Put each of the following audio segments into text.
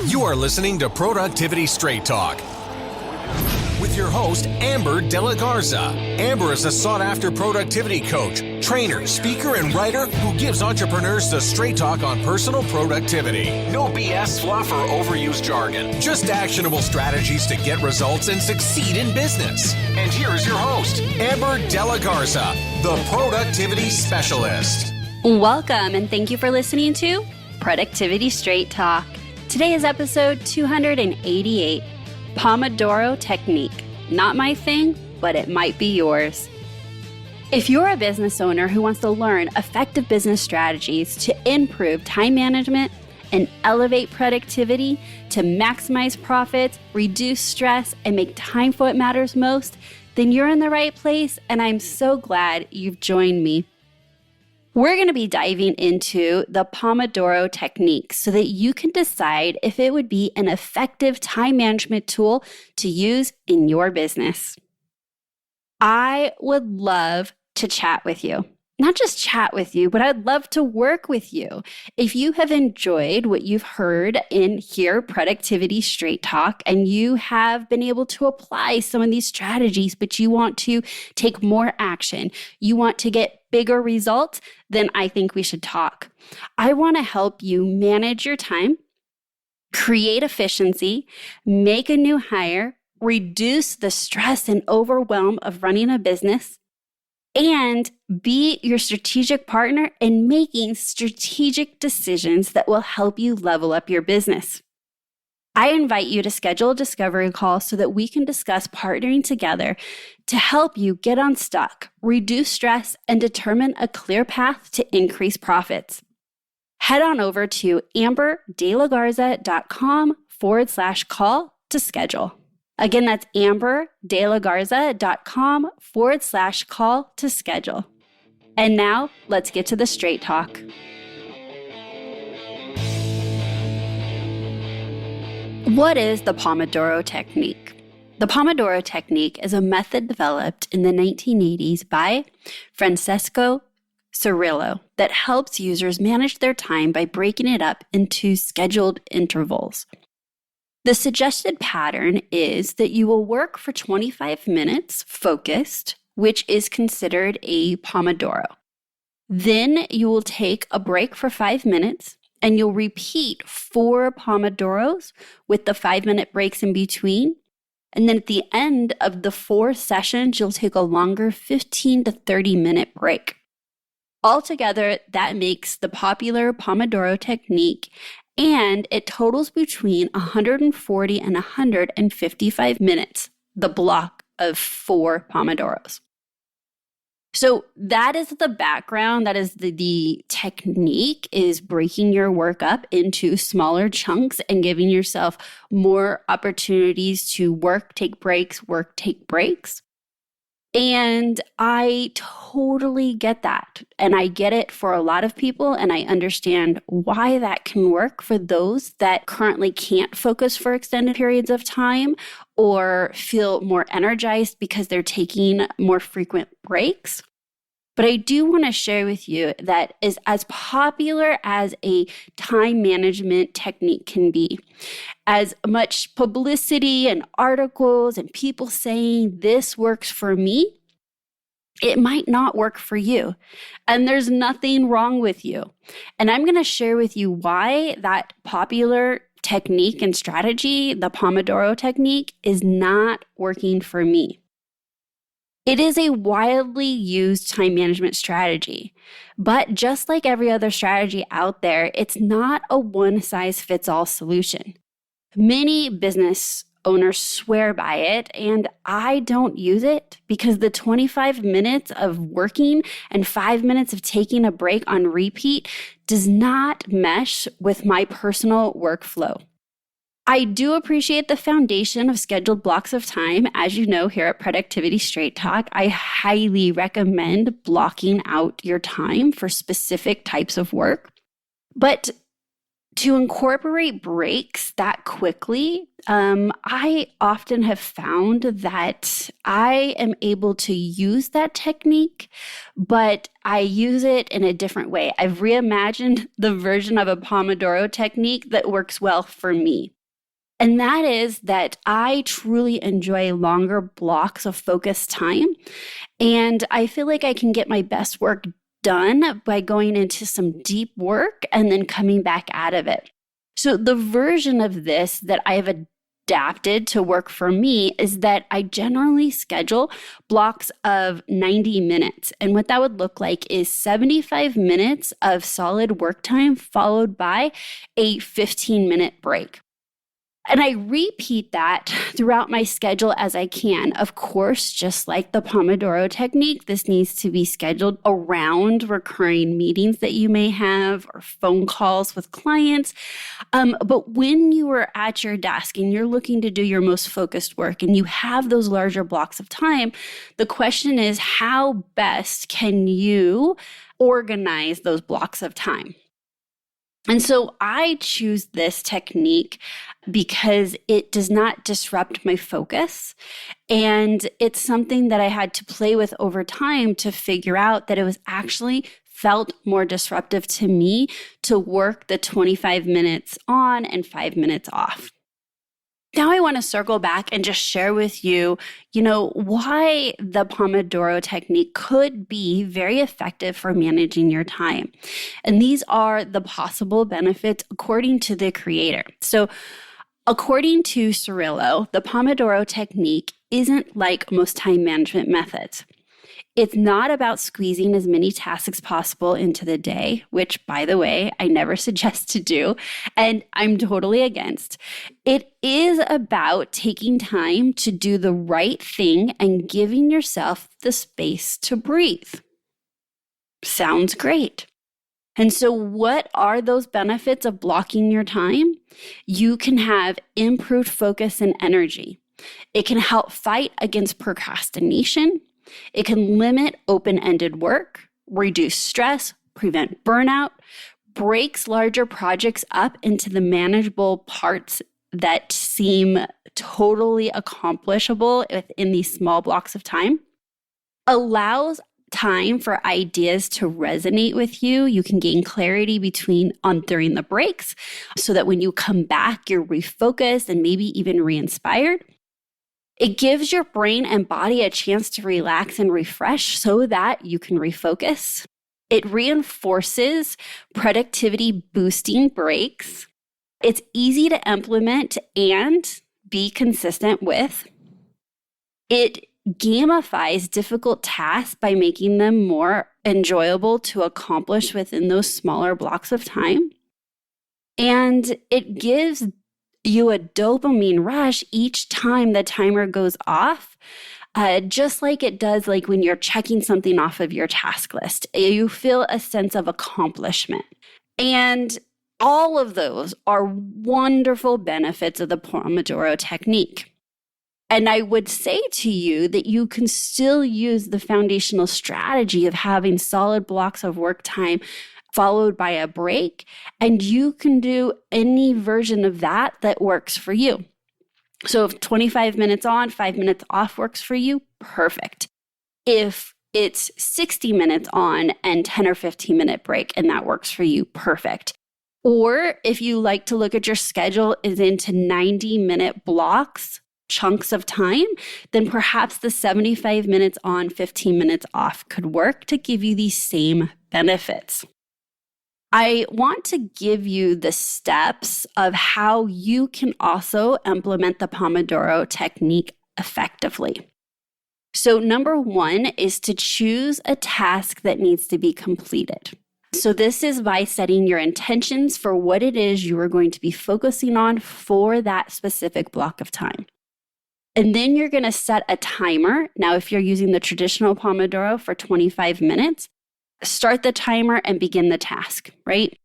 You are listening to Productivity Straight Talk with your host, Amber De La Garza. Amber is a sought-after productivity coach, trainer, speaker, and writer who gives entrepreneurs the straight talk on personal productivity. No BS fluff or overused jargon. Just actionable strategies to get results and succeed in business. And here is your host, Amber De La Garza, the Productivity Specialist. Welcome, and thank you for listening to Productivity Straight Talk. Today is episode 288, Pomodoro Technique. Not my thing, but it might be yours. If you're a business owner who wants to learn effective business strategies to improve time management and elevate productivity to maximize profits, reduce stress, and make time for what matters most, then you're in the right place, and I'm so glad you've joined me. We're going to be diving into the Pomodoro Technique so that you can decide if it would be an effective time management tool to use in your business. I would love to chat with you. Not just chat with you, but I'd love to work with you. If you have enjoyed what you've heard in here, Productivity Straight Talk, and you have been able to apply some of these strategies, but you want to take more action, you want to get bigger results, then I think we should talk. I want to help you manage your time, create efficiency, make a new hire, reduce the stress and overwhelm of running a business, and be your strategic partner in making strategic decisions that will help you level up your business. I invite you to schedule a discovery call so that we can discuss partnering together to help you get unstuck, reduce stress, and determine a clear path to increase profits. Head on over to amberdelagarza.com/call to schedule. Again, that's amberdelagarza.com/call to schedule. And now let's get to the straight talk. What is the Pomodoro Technique? The Pomodoro Technique is a method developed in the 1980s by Francesco Cirillo that helps users manage their time by breaking it up into scheduled intervals. The suggested pattern is that you will work for 25 minutes focused, which is considered a Pomodoro. Then you will take a break for 5 minutes, and you'll repeat 4 Pomodoros with the 5-minute breaks in between. And then at the end of the 4 sessions, you'll take a longer 15 to 30-minute break. Altogether, that makes the popular Pomodoro Technique, and it totals between 140 and 155 minutes, the block of 4 Pomodoros. So that is the background. That is the technique, is breaking your work up into smaller chunks and giving yourself more opportunities to work, take breaks, work, take breaks. And I totally get that. And I get it for a lot of people. And I understand why that can work for those that currently can't focus for extended periods of time or feel more energized because they're taking more frequent breaks. But I do want to share with you that is as popular as a time management technique can be. As much publicity and articles and people saying this works for me, it might not work for you. And there's nothing wrong with you. And I'm going to share with you why that popular technique and strategy, the Pomodoro Technique, is not working for me. It is a widely used time management strategy, but just like every other strategy out there, it's not a one-size-fits-all solution. Many business owners swear by it, and I don't use it because the 25 minutes of working and 5 minutes of taking a break on repeat does not mesh with my personal workflow. I do appreciate the foundation of scheduled blocks of time. As you know, here at Productivity Straight Talk, I highly recommend blocking out your time for specific types of work. But To incorporate breaks that quickly, I often have found that I am able to use that technique, but I use it in a different way. I've reimagined the version of a Pomodoro technique that works well for me. And that is that I truly enjoy longer blocks of focused time. And I feel like I can get my best work done by going into some deep work and then coming back out of it. So the version of this that I have adapted to work for me is that I generally schedule blocks of 90 minutes. And what that would look like is 75 minutes of solid work time followed by a 15-minute break. And I repeat that throughout my schedule as I can. Of course, just like the Pomodoro technique, this needs to be scheduled around recurring meetings that you may have or phone calls with clients. But when you are at your desk and you're looking to do your most focused work and you have those larger blocks of time, the question is, how best can you organize those blocks of time? And so I choose this technique because it does not disrupt my focus. And it's something that I had to play with over time to figure out that it was actually felt more disruptive to me to work the 25 minutes on and 5 minutes off. Now I want to circle back and just share with you, why the Pomodoro technique could be very effective for managing your time. And these are the possible benefits according to the creator. So according to Cirillo, the Pomodoro technique isn't like most time management methods. It's not about squeezing as many tasks as possible into the day, which, by the way, I never suggest to do, and I'm totally against. It is about taking time to do the right thing and giving yourself the space to breathe. Sounds great. And so what are those benefits of blocking your time? You can have improved focus and energy. It can help fight against procrastination. It can limit open-ended work, reduce stress, prevent burnout, breaks larger projects up into the manageable parts that seem totally accomplishable within these small blocks of time, allows time for ideas to resonate with you. You can gain clarity during the breaks so that when you come back, you're refocused and maybe even re-inspired. It gives your brain and body a chance to relax and refresh so that you can refocus. It reinforces productivity boosting breaks. It's easy to implement and be consistent with. It gamifies difficult tasks by making them more enjoyable to accomplish within those smaller blocks of time. And it gives you a dopamine rush each time the timer goes off, just like it does like when you're checking something off of your task list. You feel a sense of accomplishment. And all of those are wonderful benefits of the Pomodoro technique. And I would say to you that you can still use the foundational strategy of having solid blocks of work time followed by a break, and you can do any version of that works for you. So if 25 minutes on, 5 minutes off works for you, perfect. If it's 60 minutes on and 10 or 15 minute break and that works for you, perfect. Or if you like to look at your schedule is into 90-minute blocks, chunks of time, then perhaps the 75 minutes on, 15 minutes off could work to give you these same benefits. I want to give you the steps of how you can also implement the Pomodoro technique effectively. So number one is to choose a task that needs to be completed. So this is by setting your intentions for what it is you are going to be focusing on for that specific block of time. And then you're going to set a timer. Now, if you're using the traditional Pomodoro for 25 minutes, start the timer and begin the task, right?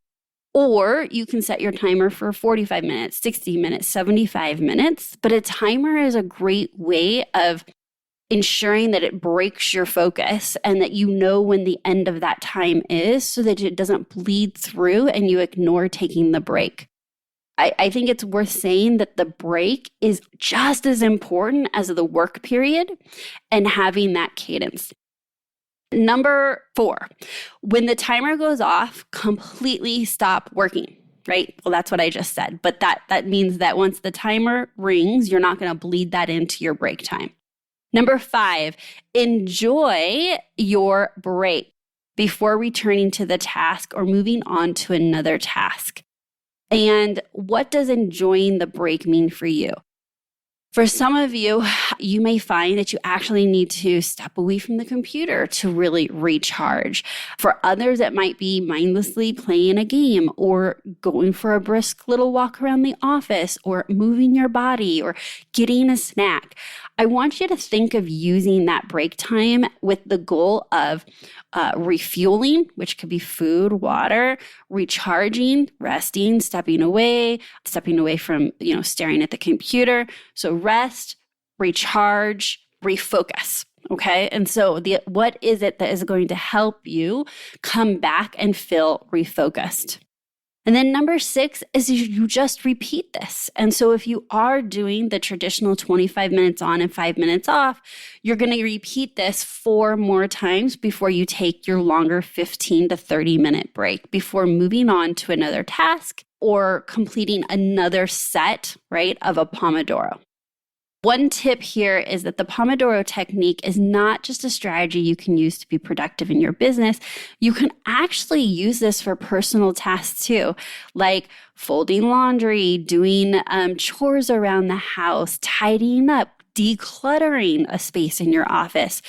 Or you can set your timer for 45 minutes, 60 minutes, 75 minutes. But a timer is a great way of ensuring that it breaks your focus and that you know when the end of that time is so that it doesn't bleed through and you ignore taking the break. I think it's worth saying that the break is just as important as the work period and having that cadence. Number 4, when the timer goes off, completely stop working, right? Well, that's what I just said. But that means that once the timer rings, you're not going to bleed that into your break time. Number 5, enjoy your break before returning to the task or moving on to another task. And what does enjoying the break mean for you? For some of you, you may find that you actually need to step away from the computer to really recharge. For others, it might be mindlessly playing a game or going for a brisk little walk around the office or moving your body or getting a snack. I want you to think of using that break time with the goal of refueling, which could be food, water, recharging, resting, stepping away from, staring at the computer. So rest, recharge, refocus. Okay. And so what is it that is going to help you come back and feel refocused? And then number 6 is you just repeat this. And so if you are doing the traditional 25 minutes on and 5 minutes off, you're going to repeat this 4 more times before you take your longer 15 to 30 minute break before moving on to another task or completing another set, right, of a Pomodoro. One tip here is that the Pomodoro Technique is not just a strategy you can use to be productive in your business. You can actually use this for personal tasks too, like folding laundry, doing chores around the house, tidying up, decluttering a space in your office.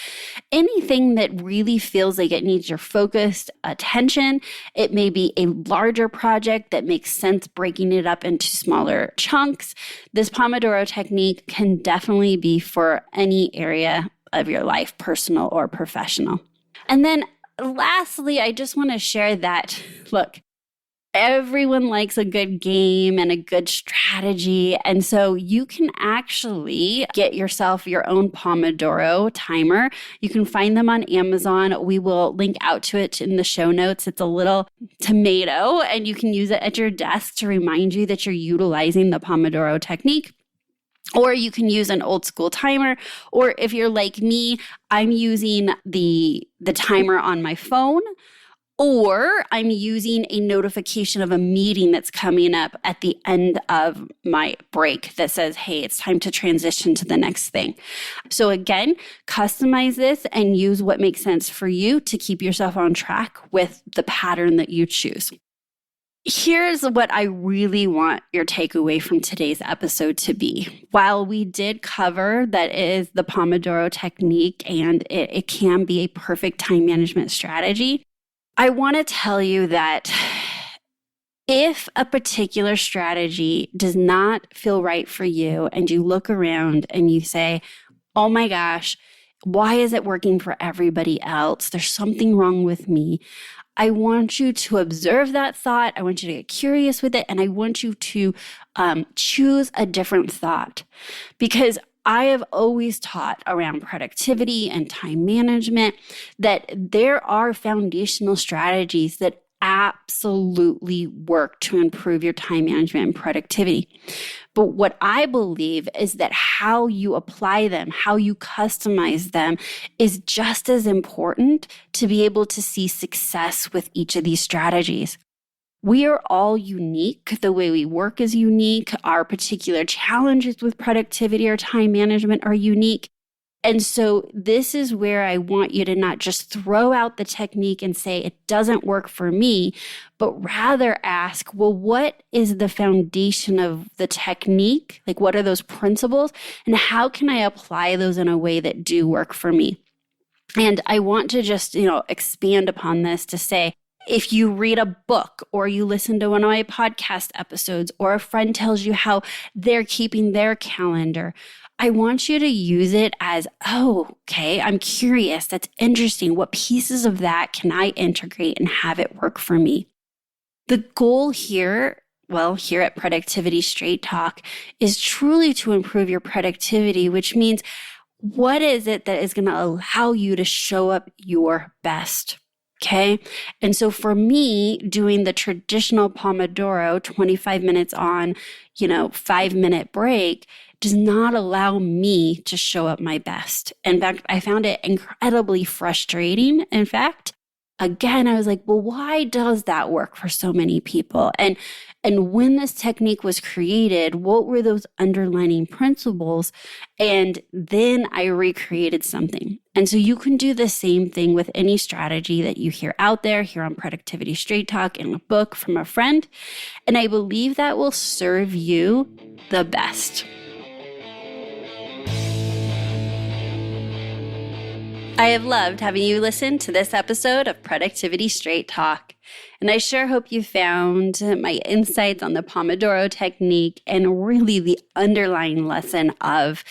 Anything that really feels like it needs your focused attention. It may be a larger project that makes sense breaking it up into smaller chunks. This Pomodoro Technique can definitely be for any area of your life, personal or professional. And then lastly, I just want to share that, look, everyone likes a good game and a good strategy. And so you can actually get yourself your own Pomodoro timer. You can find them on Amazon. We will link out to it in the show notes. It's a little tomato, and you can use it at your desk to remind you that you're utilizing the Pomodoro Technique. Or you can use an old school timer. Or if you're like me, I'm using the timer on my phone. Or I'm using a notification of a meeting that's coming up at the end of my break that says, hey, it's time to transition to the next thing. So again, customize this and use what makes sense for you to keep yourself on track with the pattern that you choose. Here's what I really want your takeaway from today's episode to be. While we did cover that is the Pomodoro Technique and it can be a perfect time management strategy, I want to tell you that if a particular strategy does not feel right for you and you look around and you say, oh my gosh, why is it working for everybody else? There's something wrong with me. I want you to observe that thought. I want you to get curious with it. And I want you to choose a different thought, because I have always taught around productivity and time management that there are foundational strategies that absolutely work to improve your time management and productivity. But what I believe is that how you apply them, how you customize them is just as important to be able to see success with each of these strategies. We are all unique. The way we work is unique. Our particular challenges with productivity or time management are unique. And so this is where I want you to not just throw out the technique and say it doesn't work for me, but rather ask, well, what is the foundation of the technique? Like, what are those principles? And how can I apply those in a way that do work for me? And I want to just, expand upon this to say, if you read a book or you listen to one of my podcast episodes or a friend tells you how they're keeping their calendar, I want you to use it as, oh, okay, I'm curious. That's interesting. What pieces of that can I integrate and have it work for me? The goal here at Productivity Straight Talk is truly to improve your productivity, which means What is it that is going to allow you to show up your best? Okay. And so for me, doing the traditional Pomodoro, 25 minutes on, 5-minute break, does not allow me to show up my best. In fact, I found it incredibly frustrating. In fact, again, I was like, well, why does that work for so many people? And when this technique was created, what were those underlying principles? And then I recreated something. And so you can do the same thing with any strategy that you hear out there, here on Productivity Straight Talk, in a book from a friend. And I believe that will serve you the best. I have loved having you listen to this episode of Productivity Straight Talk. And I sure hope you found my insights on the Pomodoro Technique and really the underlying lesson of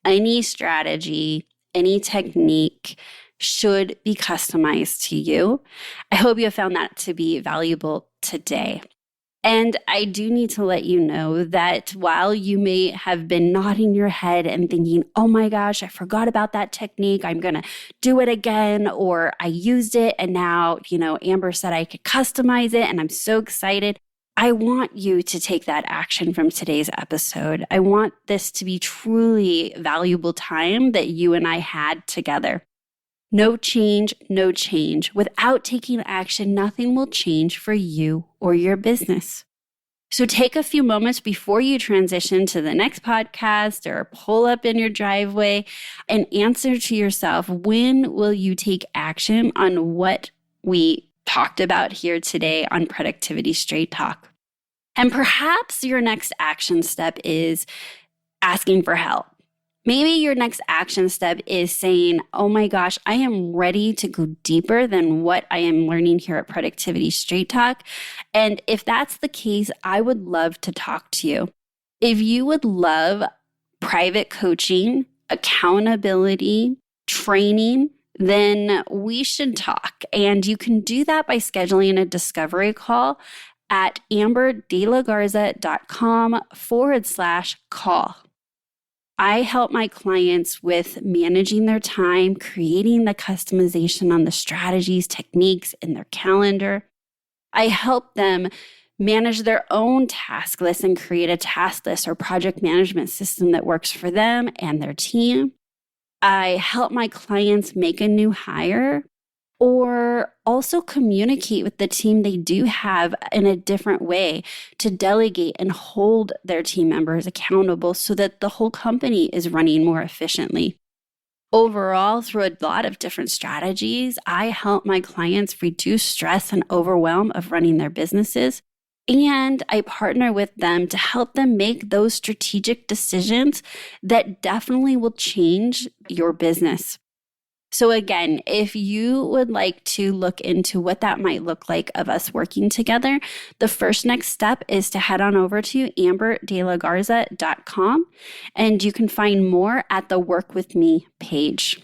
any strategy, any technique should be customized to you. I hope you have found that to be valuable today. And I do need to let you know that while you may have been nodding your head and thinking, oh my gosh, I forgot about that technique, I'm going to do it again, or I used it and now, Amber said I could customize it and I'm so excited. I want you to take that action from today's episode. I want this to be truly valuable time that you and I had together. No change, no change. Without taking action, nothing will change for you or your business. So take a few moments before you transition to the next podcast or pull up in your driveway and answer to yourself, when will you take action on what we talked about here today on Productivity Straight Talk? And perhaps your next action step is asking for help. Maybe your next action step is saying, oh my gosh, I am ready to go deeper than what I am learning here at Productivity Straight Talk. And if that's the case, I would love to talk to you. If you would love private coaching, accountability, training, then we should talk. And you can do that by scheduling a discovery call at amberdelagarza.com/call. I help my clients with managing their time, creating the customization on the strategies, techniques in their calendar. I help them manage their own task list and create a task list or project management system that works for them and their team. I help my clients make a new hire or also communicate with the team they do have in a different way to delegate and hold their team members accountable so that the whole company is running more efficiently. Overall, through a lot of different strategies, I help my clients reduce stress and overwhelm of running their businesses. And I partner with them to help them make those strategic decisions that definitely will change your business. So again, if you would like to look into what that might look like of us working together, the first next step is to head on over to amberdelagarza.com and you can find more at the Work With Me page.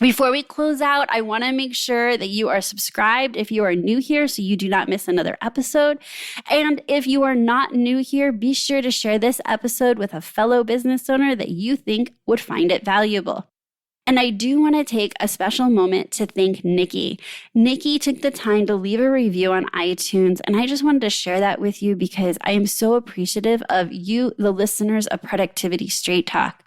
Before we close out, I want to make sure that you are subscribed if you are new here so you do not miss another episode. And if you are not new here, be sure to share this episode with a fellow business owner that you think would find it valuable. And I do want to take a special moment to thank Nikki. Nikki took the time to leave a review on iTunes, and I just wanted to share that with you because I am so appreciative of you, the listeners of Productivity Straight Talk.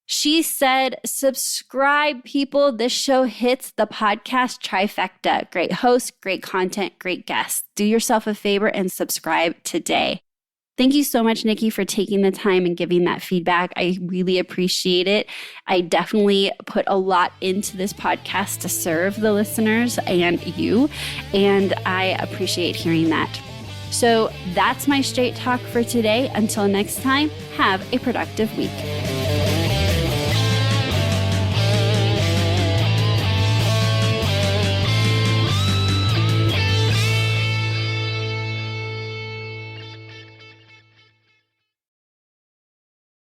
She said, subscribe, people. This show hits the podcast trifecta. Great host, great content, great guests. Do yourself a favor and subscribe today. Thank you so much, Nikki, for taking the time and giving that feedback. I really appreciate it. I definitely put a lot into this podcast to serve the listeners and you, and I appreciate hearing that. So that's my straight talk for today. Until next time, have a productive week.